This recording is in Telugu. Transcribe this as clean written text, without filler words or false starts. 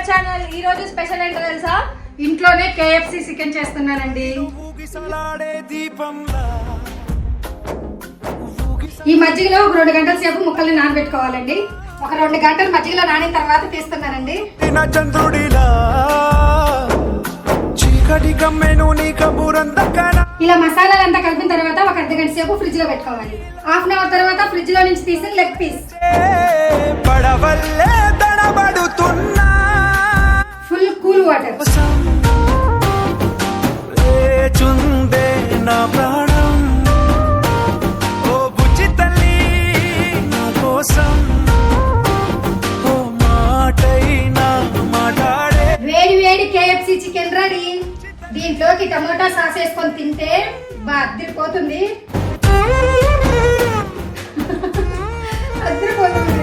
Our channel. ఈ రోజు స్పెషల్ ఏంటో తెలుసా? ఇంట్లోనే KFC చికెన్ చేస్తున్నానండి. ఈ మజ్జిగలో ఒక 2 గంటల సేపు ముక్కల్ని నానబెట్టుకోవాలండి. ఒక 2 గంటలు మజ్జిగలో నానిన తర్వాత తీస్తున్నానండి. ఇలా మసాలాలంతా కలిపిన తర్వాత ఒక 1/2 గంట సేపు ఫ్రిడ్జ్ లో పెట్టుకోవాలి. హాఫ్ అన్ అవర్ తర్వాత ఫ్రిడ్జ్ లో నుంచి తీసిన leg piece full cool water. వేడి వేడి KFC చికెన్ రెడీ. దీంట్లోకి టమోటా సాస్ వేసుకొని తింటే అదిరిపోతుంది. అదిరిపోతుంది.